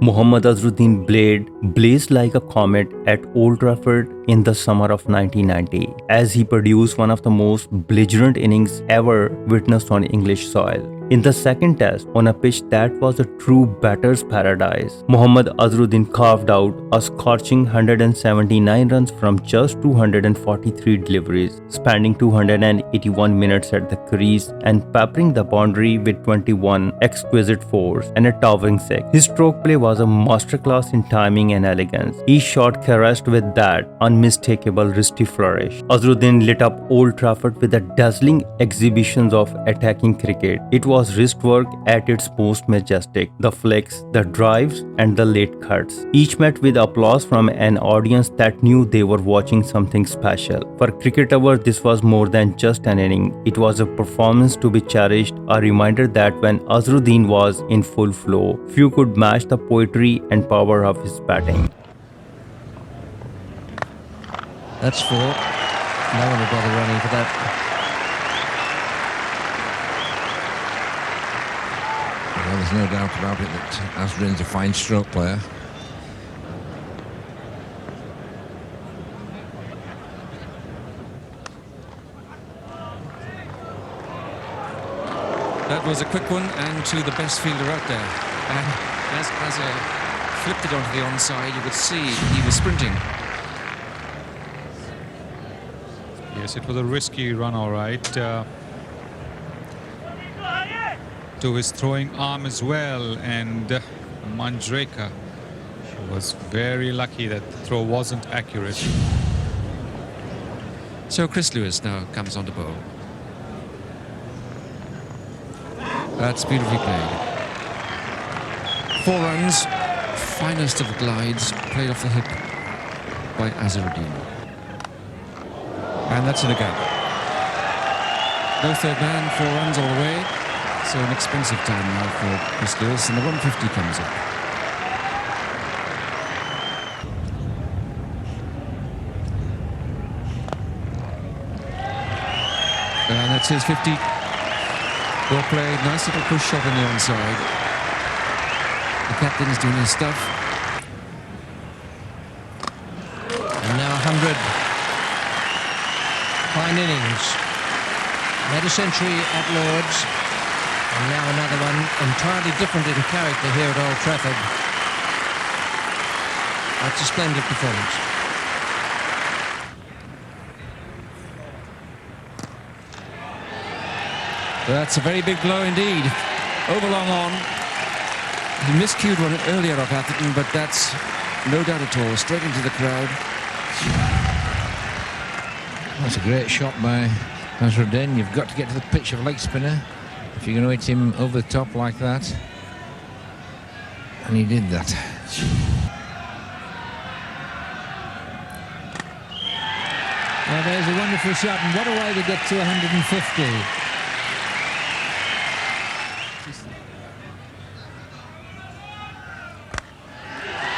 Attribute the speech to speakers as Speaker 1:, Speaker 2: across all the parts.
Speaker 1: Muhammad Azharuddin blade blazed like a comet at Old Trafford in the summer of 1990 as he produced one of the most belligerent innings ever witnessed on English soil. In the second test, on a pitch that was a true batter's paradise, Muhammad Azharuddin carved out a scorching 179 runs from just 243 deliveries, spanning 281 minutes at the crease and peppering the boundary with 21 exquisite fours and a towering six. His stroke play was a masterclass in timing and elegance. Each shot caressed with that unmistakable wristy flourish. Azharuddin lit up Old Trafford with a dazzling exhibition of attacking cricket. It was wrist work at its most majestic. The flicks, the drives, and the late cuts. Each met with applause from an audience that knew they were watching something special. For cricket lovers, this was more than just an inning. It was a performance to be cherished, a reminder that when Azharuddin was in full flow, few could match the poetry and power of his batting.
Speaker 2: That's four. No one will bother running for that.
Speaker 3: Well, there's no doubt about it that Azharuddin's a fine stroke player.
Speaker 4: That was a quick one and to the best fielder out there. And as Azhar flipped it onto the onside, you could see he was sprinting.
Speaker 5: Yes, it was a risky run, all right. To his throwing arm as well, and Manjrekar was very lucky that the throw wasn't accurate.
Speaker 4: So Chris Lewis now comes on to bowl. That's beautifully played. 4 runs, finest of glides, played off the hip by Azharuddin. And that's in a gap. No third man, 4 runs all the way. So an expensive time now for Chris Lewis, and the 150 comes up. And that's his 50. Well played, nice little push shot on the onside. The captain's doing his stuff.
Speaker 2: And now 100. Fine innings. Made a century at Lord's. And now another one, entirely different in character here at Old Trafford. That's a splendid performance.
Speaker 4: That's a very big blow indeed. Over long on. He miscued one earlier off Atherton, but that's no doubt at all. Straight into the crowd.
Speaker 3: That's a great shot by Azharuddin. You've got to get to the pitch of a leg spinner if you're going to hit him over the top like that. And he did that.
Speaker 2: Well, there's a wonderful shot, and what a way to get to 150.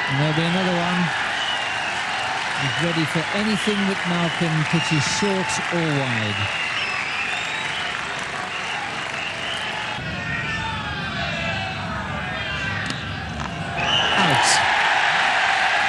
Speaker 2: And there'll be another one. He's ready for anything that Malcolm pitches short or wide.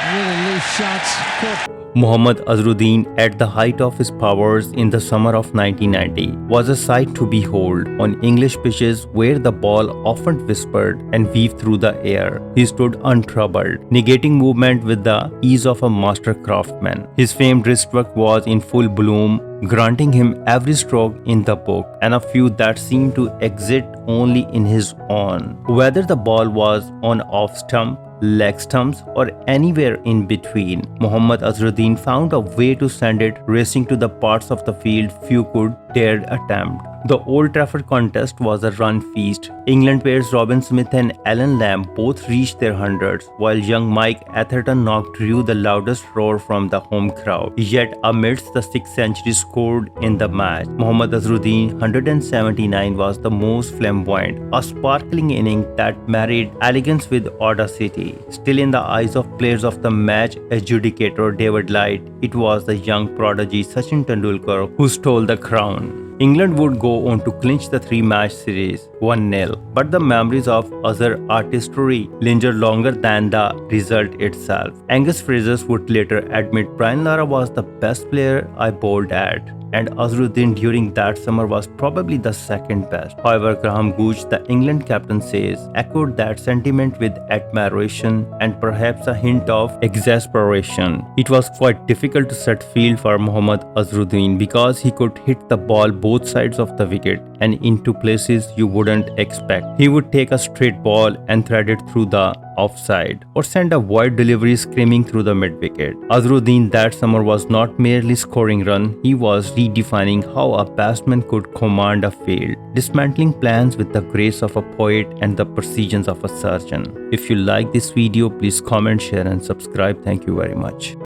Speaker 2: Really loose shots. Caught.
Speaker 1: Muhammad Azharuddin, at the height of his powers in the summer of 1990, was a sight to behold on English pitches where the ball often whispered and weaved through the air. He stood untroubled, negating movement with the ease of a master craftsman. His famed wristwork was in full bloom, granting him every stroke in the book and a few that seemed to exist only in his own. Whether the ball was on off stump, leg stumps, or anywhere in between, Muhammad Azharuddin found a way to send it racing to the parts of the field few could dare attempt. The Old Trafford contest was a run feast. England pairs Robin Smith and Allan Lamb both reached their hundreds, while young Mike Atherton drew the loudest roar from the home crowd. Yet amidst the 6 centuries scored in the match, Muhammad Azharuddin's 179 was the most flamboyant, a sparkling inning that married elegance with audacity. Still in the eyes of players of the match adjudicator David Light, it was the young prodigy Sachin Tendulkar who stole the crown. England would go on to clinch the three-match series 1-0, but the memories of Azhar artistry linger longer than the result itself. Angus Fraser would later admit Brian Lara was the best player I bowled at, and Azharuddin during that summer was probably the second best. However, Graham Gooch, the England captain, says echoed that sentiment with admiration and perhaps a hint of exasperation. It was quite difficult to set field for Mohammad Azharuddin because he could hit the ball both sides of the wicket and into places you wouldn't expect. He would take a straight ball and thread it through the offside, or send a wide delivery screaming through the mid-wicket. Azharuddin that summer was not merely scoring runs, he was redefining how a batsman could command a field, dismantling plans with the grace of a poet and the precision of a surgeon. If you like this video, please comment, share and subscribe. Thank you very much.